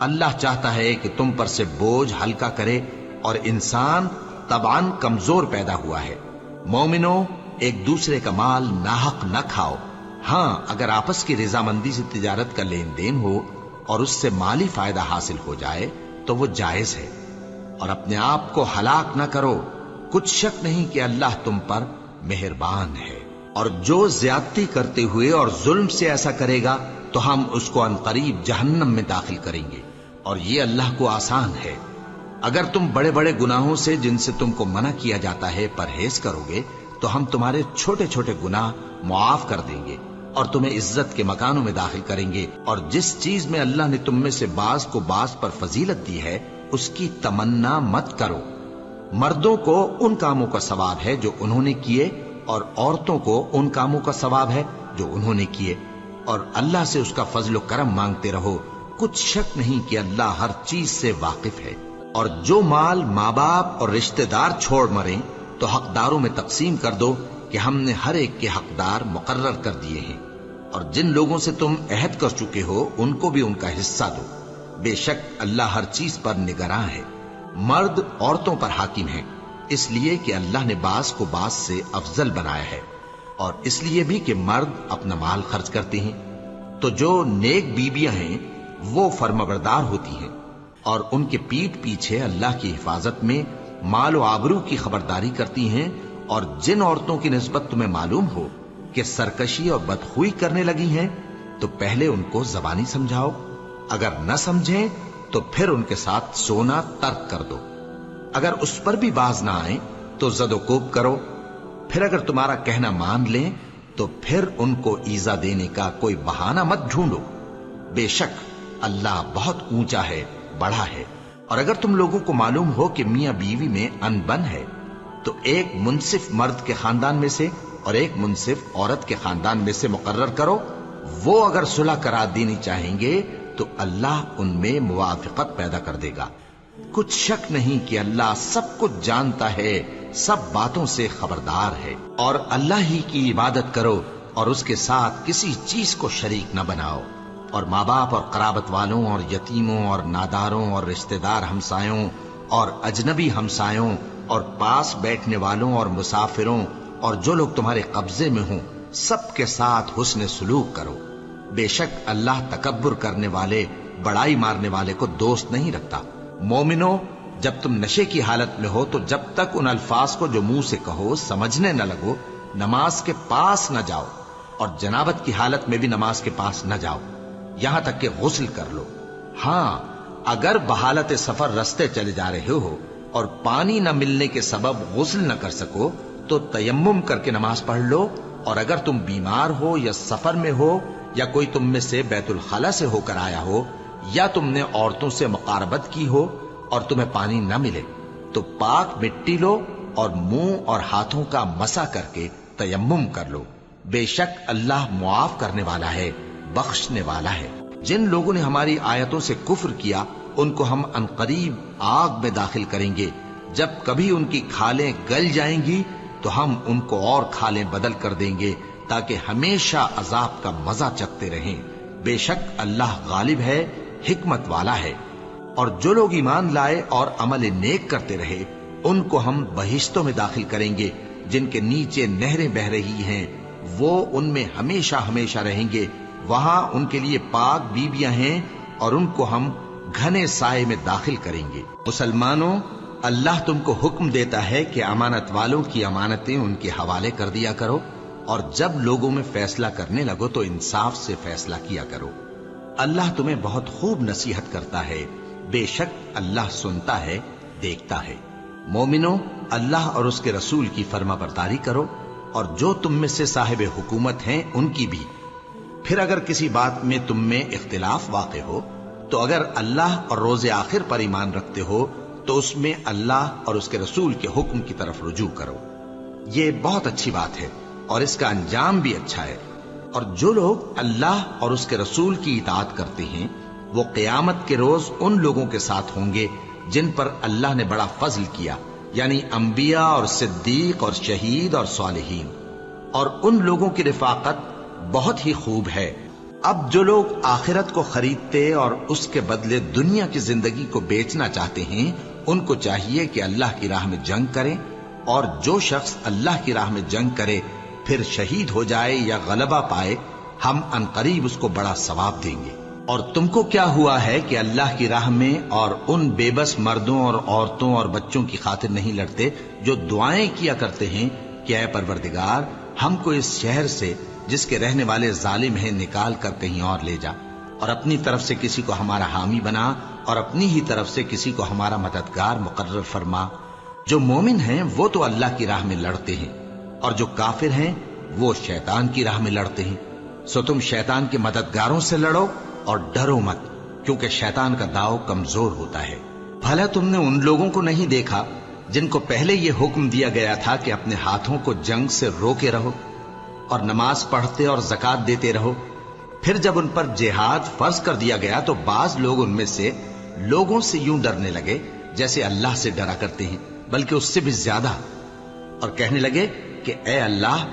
اللہ چاہتا ہے کہ تم پر سے بوجھ ہلکا کرے، اور انسان طبعاً کمزور پیدا ہوا ہے۔ مومنو، ایک دوسرے کا مال ناحق نہ کھاؤ۔ ہاں، اگر آپس کی رضامندی سے تجارت کا لین دین ہو اور اس سے مالی فائدہ حاصل ہو جائے تو وہ جائز ہے، اور اپنے آپ کو ہلاک نہ کرو، کچھ شک نہیں کہ اللہ تم پر مہربان ہے۔ اور جو زیادتی کرتے ہوئے اور ظلم سے ایسا کرے گا تو ہم اس کو عنقریب جہنم میں داخل کریں گے، اور یہ اللہ کو آسان ہے۔ اگر تم بڑے بڑے گناہوں سے جن سے تم کو منع کیا جاتا ہے پرہیز کرو گے تو ہم تمہارے چھوٹے چھوٹے گناہ معاف کر دیں گے اور تمہیں عزت کے مکانوں میں داخل کریں گے۔ اور جس چیز میں اللہ نے تم میں سے بعض کو بعض پر فضیلت دی ہے اس کی تمنا مت کرو۔ مردوں کو ان کاموں کا ثواب ہے جو انہوں نے کیے، اور عورتوں کو ان کاموں کا ثواب ہے جو انہوں نے کیے، اور اللہ سے اس کا فضل و کرم مانگتے رہو، کچھ شک نہیں کہ اللہ ہر چیز سے واقف ہے۔ اور جو مال ماں باپ اور رشتہ دار چھوڑ مریں تو حقداروں میں تقسیم کر دو کہ ہم نے ہر ایک کے حقدار مقرر کر دیے ہیں، اور جن لوگوں سے تم عہد کر چکے ہو ان کو بھی ان کا حصہ دو، بے شک اللہ ہر چیز پر نگراں ہے۔ مرد عورتوں پر حاکم ہیں، اس لیے کہ اللہ نے بعض کو بعض سے افضل بنایا ہے، اور اس لیے بھی کہ مرد اپنا مال خرچ کرتے ہیں، تو جو نیک بیویاں ہیں وہ فرمانبردار ہوتی ہیں، اور ان کے پیٹھ پیچھے اللہ کی حفاظت میں مال و آبرو کی خبرداری کرتی ہیں۔ اور جن عورتوں کی نسبت تمہیں معلوم ہو کہ سرکشی اور بدخوئی کرنے لگی ہیں تو پہلے ان کو زبانی سمجھاؤ، اگر نہ سمجھیں تو پھر ان کے ساتھ سونا ترک کر دو۔ اگر اس پر بھی باز نہ آئیں تو زد و کوب کرو، پھر اگر تمہارا کہنا مان لیں تو پھر ان کو ایذا دینے کا کوئی بہانہ مت ڈھونڈو، بے شک اللہ بہت اونچا ہے، بڑا ہے۔ اور اگر تم لوگوں کو معلوم ہو کہ میاں بیوی میں انبن ہے تو ایک منصف مرد کے خاندان میں سے اور ایک منصف عورت کے خاندان میں سے مقرر کرو، وہ اگر صلح کرا دینی چاہیں گے تو اللہ ان میں موافقت پیدا کر دے گا۔ کچھ شک نہیں کہ اللہ سب کچھ جانتا ہے، سب باتوں سے خبردار ہے۔ اور اللہ ہی کی عبادت کرو اور اس کے ساتھ کسی چیز کو شریک نہ بناؤ، اور ماں باپ اور قرابت والوں اور یتیموں اور ناداروں اور رشتہ دار ہمسایوں اور اجنبی ہمسایوں اور پاس بیٹھنے والوں اور مسافروں اور جو لوگ تمہارے قبضے میں ہوں سب کے ساتھ حسن سلوک کرو، بے شک اللہ تکبر کرنے والے، بڑائی مارنے والے کو دوست نہیں رکھتا۔ مومنو، جب تم نشے کی حالت میں ہو تو جب تک ان الفاظ کو جو منہ سے کہو سمجھنے نہ لگو نماز کے پاس نہ جاؤ، اور جنابت کی حالت میں بھی نماز کے پاس نہ جاؤ یہاں تک کہ غسل کر لو۔ ہاں، اگر بحالت سفر رستے چلے جا رہے ہو اور پانی نہ ملنے کے سبب غسل نہ کر سکو تو تیمم کر کے نماز پڑھ لو، اور اگر تم بیمار ہو یا سفر میں ہو یا کوئی تم میں سے بیت الخلا سے ہو کر آیا ہو یا تم نے عورتوں سے مقاربت کی ہو اور تمہیں پانی نہ ملے تو پاک مٹی لو اور منہ اور ہاتھوں کا مسح کر کے تیمم کر لو، بے شک اللہ معاف کرنے والا ہے، بخشنے والا ہے۔ جن لوگوں نے ہماری آیتوں سے کفر کیا ان کو ہم عنقریب آگ میں داخل کریں گے، جب کبھی ان کی کھالیں گل جائیں گی تو ہم ان کو اور کھالیں بدل کر دیں گے تاکہ ہمیشہ عذاب کا مزہ چکھتے رہیں، بے شک اللہ غالب ہے، حکمت والا ہے۔ اور جو لوگ ایمان لائے اور عمل نیک کرتے رہے ان کو ہم بہشتوں میں داخل کریں گے جن کے نیچے نہریں بہ رہی ہیں، وہ ان میں ہمیشہ ہمیشہ رہیں گے، وہاں ان کے لیے پاک بیویاں ہیں اور ان کو ہم گھنے سائے میں داخل کریں گے۔ مسلمانوں، اللہ تم کو حکم دیتا ہے کہ امانت والوں کی امانتیں ان کے حوالے کر دیا کرو، اور جب لوگوں میں فیصلہ کرنے لگو تو انصاف سے فیصلہ کیا کرو۔ اللہ تمہیں بہت خوب نصیحت کرتا ہے، بے شک اللہ سنتا ہے، دیکھتا ہے۔ مومنو، اللہ اور اس کے رسول کی فرما برداری کرو، اور جو تم میں سے صاحب حکومت ہیں ان کی بھی۔ پھر اگر کسی بات میں تم میں اختلاف واقع ہو تو اگر اللہ اور روز آخر پر ایمان رکھتے ہو تو اس میں اللہ اور اس کے رسول کے حکم کی طرف رجوع کرو، یہ بہت اچھی بات ہے اور اس کا انجام بھی اچھا ہے۔ اور جو لوگ اللہ اور اس کے رسول کی اطاعت کرتے ہیں وہ قیامت کے روز ان لوگوں کے ساتھ ہوں گے جن پر اللہ نے بڑا فضل کیا، یعنی انبیاء اور صدیق اور شہید اور صالحین، اور ان لوگوں کی رفاقت بہت ہی خوب ہے۔ اب جو لوگ آخرت کو خریدتے اور اس کے بدلے دنیا کی زندگی کو بیچنا چاہتے ہیں، ان کو چاہیے کہ اللہ کی راہ میں جنگ کریں، اور جو شخص اللہ کی راہ میں جنگ کرے پھر شہید ہو جائے یا غلبہ پائے، ہم عنقریب اس کو بڑا ثواب دیں گے۔ اور تم کو کیا ہوا ہے کہ اللہ کی راہ میں اور ان بے بس مردوں اور عورتوں اور بچوں کی خاطر نہیں لڑتے جو دعائیں کیا کرتے ہیں کہ اے پروردگار، ہم کو اس شہر سے جس کے رہنے والے ظالم ہیں نکال کر کہیں اور لے جا، اور اپنی طرف سے کسی کو ہمارا حامی بنا، اور اپنی ہی طرف سے کسی کو ہمارا مددگار مقرر فرما۔ جو مومن ہیں وہ تو اللہ کی راہ میں لڑتے ہیں، اور جو کافر ہیں وہ شیطان کی راہ میں لڑتے ہیں، سو تم شیطان کے مددگاروں سے لڑو اور ڈرو مت، کیونکہ شیطان کا داؤ کمزور ہوتا ہے۔ بھلا تم نے ان لوگوں کو نہیں دیکھا جن کو پہلے یہ حکم دیا گیا تھا کہ اپنے ہاتھوں کو جنگ سے روکے رہو اور نماز پڑھتے اور زکات دیتے رہو؟ پھر جب ان پر جہاد فرض کر دیا گیا تو بعض لوگ ان میں سے لوگوں سے یوں ڈرنے لگے جیسے اللہ سے ڈرا کرتے ہیں، بلکہ اس سے بھی زیادہ، اور کہنے لگے کہ اے اللہ،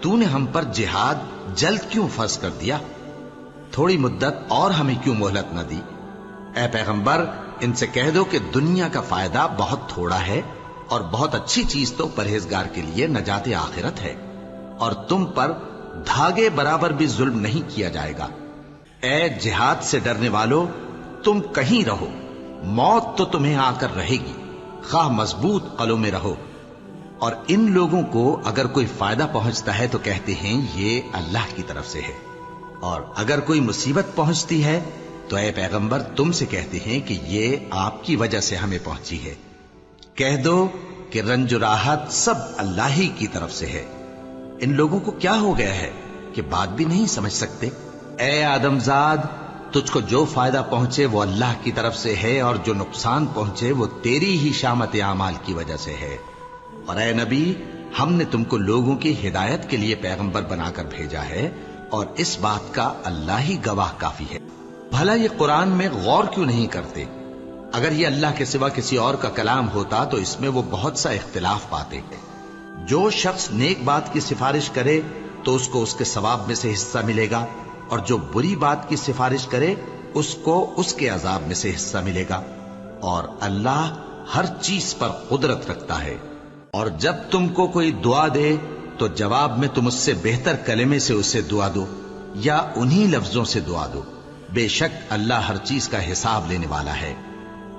تو نے ہم پر جہاد جلد کیوں فرض کر دیا؟ تھوڑی مدت اور ہمیں کیوں مہلت نہ دی؟ اے پیغمبر، ان سے کہہ دو کہ دنیا کا فائدہ بہت تھوڑا ہے، اور بہت اچھی چیز تو پرہیزگار کے لیے نجات آخرت ہے، اور تم پر دھاگے برابر بھی ظلم نہیں کیا جائے گا۔ اے جہاد سے ڈرنے والو، تم کہیں رہو، موت تو تمہیں آ کر رہے گی، خواہ مضبوط قلعوں میں رہو۔ اور ان لوگوں کو اگر کوئی فائدہ پہنچتا ہے تو کہتے ہیں یہ اللہ کی طرف سے ہے، اور اگر کوئی مصیبت پہنچتی ہے تو اے پیغمبر تم سے کہتے ہیں کہ یہ آپ کی وجہ سے ہمیں پہنچی ہے۔ کہہ دو کہ رنج و راحت سب اللہ ہی کی طرف سے ہے۔ ان لوگوں کو کیا ہو گیا ہے کہ بات بھی نہیں سمجھ سکتے؟ اے آدمزاد، تجھ کو جو فائدہ پہنچے وہ اللہ کی طرف سے ہے، اور جو نقصان پہنچے وہ تیری ہی شامت اعمال کی وجہ سے ہے۔ اور اے نبی، ہم نے تم کو لوگوں کی ہدایت کے لیے پیغمبر بنا کر بھیجا ہے، اور اس بات کا اللہ ہی گواہ کافی ہے۔ بھلا یہ قرآن میں غور کیوں نہیں کرتے؟ اگر یہ اللہ کے سوا کسی اور کا کلام ہوتا تو اس میں وہ بہت سا اختلاف پاتے۔ جو شخص نیک بات کی سفارش کرے تو اس کو اس کے ثواب میں سے حصہ ملے گا، اور جو بری بات کی سفارش کرے اس کو اس کے عذاب میں سے حصہ ملے گا، اور اللہ ہر چیز پر قدرت رکھتا ہے۔ اور جب تم کو کوئی دعا دے تو جواب میں تم اس سے بہتر کلمے سے اسے دعا دو، یا انہی لفظوں سے دعا دو، بے شک اللہ ہر چیز کا حساب لینے والا ہے۔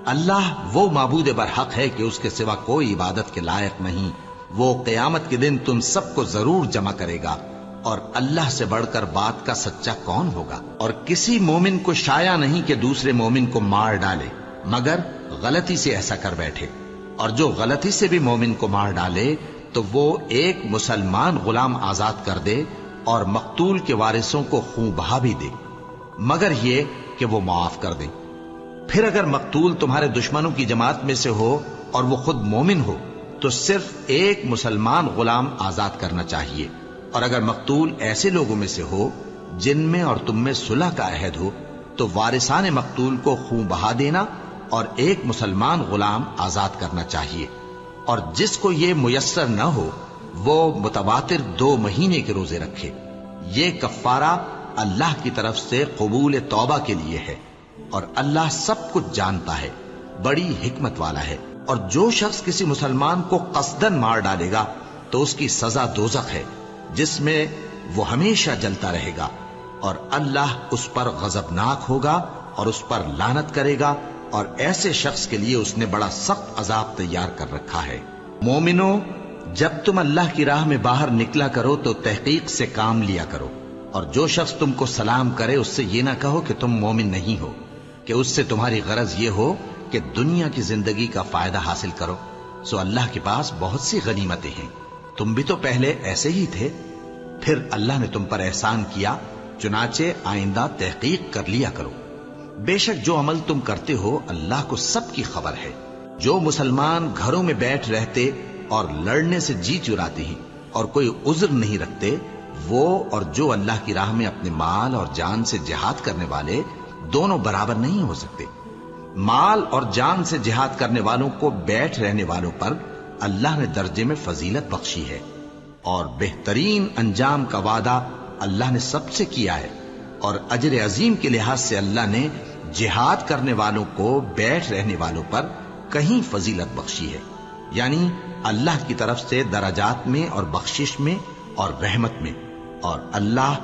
اللہ وہ معبود برحق ہے کہ اس کے سوا کوئی عبادت کے لائق نہیں۔ وہ قیامت کے دن تم سب کو ضرور جمع کرے گا، اور اللہ سے بڑھ کر بات کا سچا کون ہوگا؟ اور کسی مومن کو شایع نہیں کہ دوسرے مومن کو مار ڈالے مگر غلطی سے ایسا کر بیٹھے، اور جو غلطی سے بھی مومن کو مار ڈالے تو وہ ایک مسلمان غلام آزاد کر دے، اور مقتول کے وارثوں کو خون بہا بھی دے، مگر یہ کہ وہ معاف کر دیں۔ پھر اگر مقتول تمہارے دشمنوں کی جماعت میں سے ہو اور وہ خود مومن ہو تو صرف ایک مسلمان غلام آزاد کرنا چاہیے، اور اگر مقتول ایسے لوگوں میں سے ہو جن میں اور تم میں صلح کا عہد ہو تو وارثان مقتول کو خون بہا دینا اور ایک مسلمان غلام آزاد کرنا چاہیے، اور جس کو یہ میسر نہ ہو وہ متواتر 2 مہینے کے روزے رکھے۔ یہ کفارہ اللہ کی طرف سے قبول توبہ کے لیے ہے، اور اللہ سب کچھ جانتا ہے، بڑی حکمت والا ہے۔ اور جو شخص کسی مسلمان کو قصدن مار ڈالے گا تو اس کی سزا دوزخ ہے، جس میں وہ ہمیشہ جلتا رہے گا، اور اللہ اس پر غضبناک ہوگا اور اس پر لعنت کرے گا، اور ایسے شخص کے لیے اس نے بڑا سخت عذاب تیار کر رکھا ہے۔ مومنو، جب تم اللہ کی راہ میں باہر نکلا کرو تو تحقیق سے کام لیا کرو، اور جو شخص تم کو سلام کرے اس سے یہ نہ کہو کہ تم مومن نہیں ہو، کہ اس سے تمہاری غرض یہ ہو کہ دنیا کی زندگی کا فائدہ حاصل کرو، سو اللہ کے پاس بہت سی غنیمتیں ہیں، تم بھی تو پہلے ایسے ہی تھے، پھر اللہ نے تم پر احسان کیا، چنانچہ آئندہ تحقیق کر لیا کرو۔ بے شک جو عمل تم کرتے ہو اللہ کو سب کی خبر ہے۔ جو مسلمان گھروں میں بیٹھ رہتے اور لڑنے سے جی چراتے ہیں اور کوئی عذر نہیں رکھتے، وہ اور جو اللہ کی راہ میں اپنے مال اور جان سے جہاد کرنے والے دونوں برابر نہیں ہو سکتے۔ مال اور جان سے جہاد کرنے والوں کو بیٹھ رہنے والوں پر اللہ نے درجے میں فضیلت بخشی ہے، اور بہترین انجام کا وعدہ اللہ نے سب سے کیا ہے۔ اور اجر عظیم کے لحاظ سے اللہ نے جہاد کرنے والوں کو بیٹھ رہنے والوں پر کہیں فضیلت بخشی ہے، یعنی اللہ کی طرف سے درجات میں اور بخشش میں اور رحمت میں، اور اللہ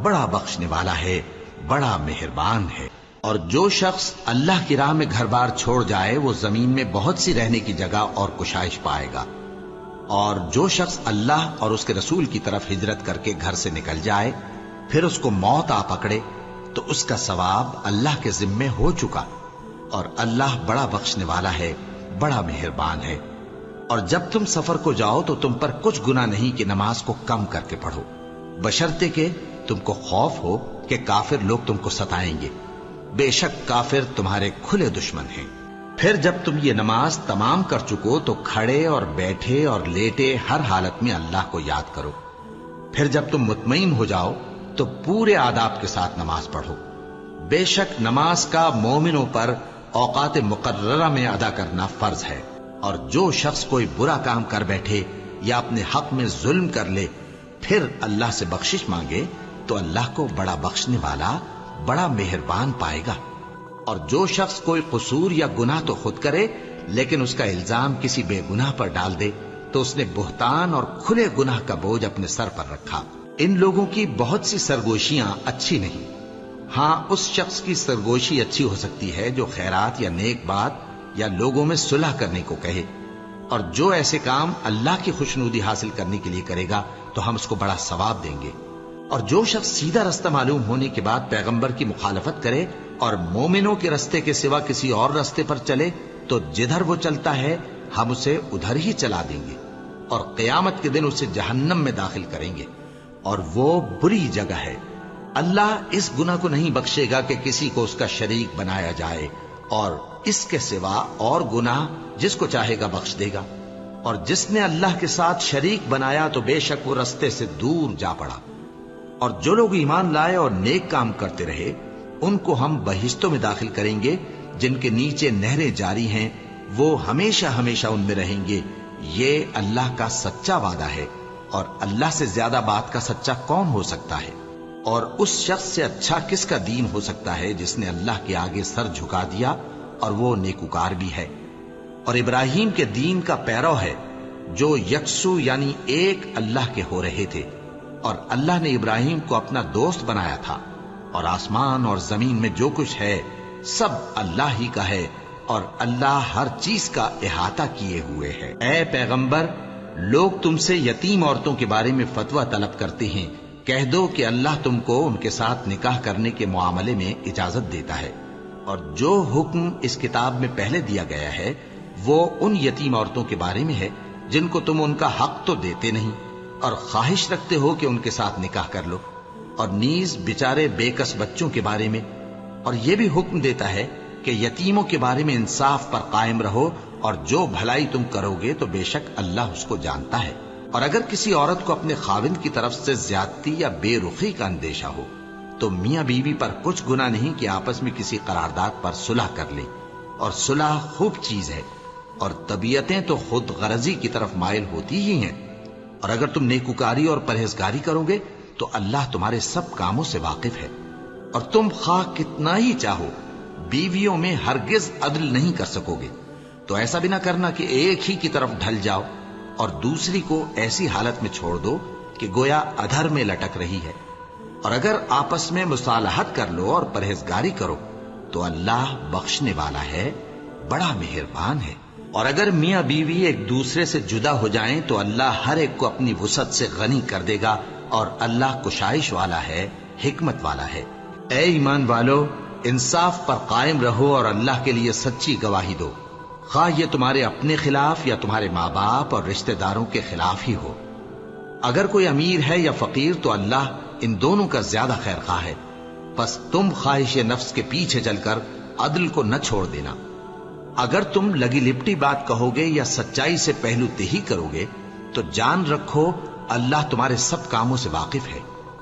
بڑا بخشنے والا ہے، بڑا مہربان ہے۔ اور جو شخص اللہ کی راہ میں گھر بار چھوڑ جائے وہ زمین میں بہت سی رہنے کی جگہ اور کشائش پائے گا، اور جو شخص اللہ اور اس کے رسول کی طرف ہجرت کر کے گھر سے نکل جائے پھر اس کو موت آ پکڑے تو اس کا ثواب اللہ کے ذمے ہو چکا، اور اللہ بڑا بخشنے والا ہے، بڑا مہربان ہے۔ اور جب تم سفر کو جاؤ تو تم پر کچھ گناہ نہیں کہ نماز کو کم کر کے پڑھو، بشرطے کہ تم کو خوف ہو کہ کافر لوگ تم کو ستائیں گے، بے شک کافر تمہارے کھلے دشمن ہیں۔ پھر جب تم یہ نماز تمام کر چکو تو کھڑے اور بیٹھے اور لیٹے ہر حالت میں اللہ کو یاد کرو۔ پھر جب تم مطمئن ہو جاؤ تو پورے آداب کے ساتھ نماز پڑھو۔ بے شک نماز کا مومنوں پر اوقات مقررہ میں ادا کرنا فرض ہے، اور جو شخص کوئی برا کام کر بیٹھے یا اپنے حق میں ظلم کر لے پھر اللہ سے بخشش مانگے تو اللہ کو بڑا بخشنے والا، بڑا مہربان پائے گا۔ اور جو شخص کوئی قصور یا گناہ تو خود کرے لیکن اس کا الزام کسی بے گناہ پر ڈال دے تو اس نے بہتان اور کھلے گناہ کا بوجھ اپنے سر پر رکھا۔ ان لوگوں کی بہت سی سرگوشیاں اچھی نہیں، ہاں اس شخص کی سرگوشی اچھی ہو سکتی ہے جو خیرات یا نیک بات یا لوگوں میں صلح کرنے کو کہے، اور جو ایسے کام اللہ کی خوشنودی حاصل کرنے کے لیے کرے گا تو ہم اس کو بڑا ثواب دیں گے۔ اور جو شخص سیدھا رستہ معلوم ہونے کے بعد پیغمبر کی مخالفت کرے اور مومنوں کے رستے کے سوا کسی اور رستے پر چلے تو جدھر وہ چلتا ہے ہم اسے ادھر ہی چلا دیں گے، اور قیامت کے دن اسے جہنم میں داخل کریں گے، اور وہ بری جگہ ہے۔ اللہ اس گناہ کو نہیں بخشے گا کہ کسی کو اس کا شریک بنایا جائے، اور اس کے سوا اور گناہ جس کو چاہے گا بخش دے گا، اور جس نے اللہ کے ساتھ شریک بنایا تو بے شک وہ رستے سے دور جا پڑا۔ اور جو لوگ ایمان لائے اور نیک کام کرتے رہے ان کو ہم بہشتوں میں داخل کریں گے جن کے نیچے نہریں جاری ہیں، وہ ہمیشہ ہمیشہ ان میں رہیں گے۔ یہ اللہ کا سچا وعدہ ہے، اور اللہ سے زیادہ بات کا سچا کون ہو سکتا ہے؟ اور اس شخص سے اچھا کس کا دین ہو سکتا ہے جس نے اللہ کے آگے سر جھکا دیا اور وہ نیکوکار بھی ہے، اور ابراہیم کے دین کا پیرو ہے جو یکسو یعنی ایک اللہ کے ہو رہے تھے، اور اللہ نے ابراہیم کو اپنا دوست بنایا تھا، اور آسمان اور زمین میں جو کچھ ہے سب اللہ ہی کا ہے، اور اللہ ہر چیز کا احاطہ کیے ہوئے ہے۔ اے پیغمبر، لوگ تم سے یتیم عورتوں کے بارے میں فتویٰ طلب کرتے ہیں، کہہ دو کہ اللہ تم کو ان کے ساتھ نکاح کرنے کے معاملے میں اجازت دیتا ہے، اور جو حکم اس کتاب میں پہلے دیا گیا ہے وہ ان یتیم عورتوں کے بارے میں ہے جن کو تم ان کا حق تو دیتے نہیں اور خواہش رکھتے ہو کہ ان کے ساتھ نکاح کر لو، اور نیز بیچارے بے کس بچوں کے بارے میں، اور یہ بھی حکم دیتا ہے کہ یتیموں کے بارے میں انصاف پر قائم رہو، اور جو بھلائی تم کرو گے تو بے شک اللہ اس کو جانتا ہے۔ اور اگر کسی عورت کو اپنے خاوند کی طرف سے زیادتی یا بے رخی کا اندیشہ ہو تو میاں بیوی پر کچھ گناہ نہیں کہ آپس میں کسی قرارداد پر صلح کر لیں، اور صلح خوب چیز ہے، اور طبیعتیں تو خود غرضی کی طرف مائل ہوتی ہی ہیں، اور اگر تم نیکوکاری اور پرہیزگاری کرو گے تو اللہ تمہارے سب کاموں سے واقف ہے۔ اور تم خواہ کتنا ہی چاہو بیویوں میں ہرگز عدل نہیں کر سکو گے، تو ایسا بھی نہ کرنا کہ ایک ہی کی طرف ڈھل جاؤ اور دوسری کو ایسی حالت میں چھوڑ دو کہ گویا ادھر میں لٹک رہی ہے۔ اور اگر آپس میں مصالحت کر لو اور پرہیزگاری کرو تو اللہ بخشنے والا ہے، بڑا مہربان ہے۔ اور اگر میاں بیوی ایک دوسرے سے جدا ہو جائیں تو اللہ ہر ایک کو اپنی وسعت سے غنی کر دے گا، اور اللہ کشائش والا ہے، حکمت والا ہے۔ اے ایمان والو، انصاف پر قائم رہو اور اللہ کے لیے سچی گواہی دو، خواہ یہ تمہارے اپنے خلاف یا تمہارے ماں باپ اور رشتہ داروں کے خلاف ہی ہو۔ اگر کوئی امیر ہے یا فقیر تو اللہ ان دونوں کا زیادہ خیر خواہ ہے، پس تم خواہش نفس کے پیچھے چل کر عدل کو نہ چھوڑ دینا۔ اگر تم لگی لپٹی بات کہو گے یا سچائی سے پہلو تہی کرو گے تو جان رکھو اللہ تمہارے سب کاموں سے واقف ہے۔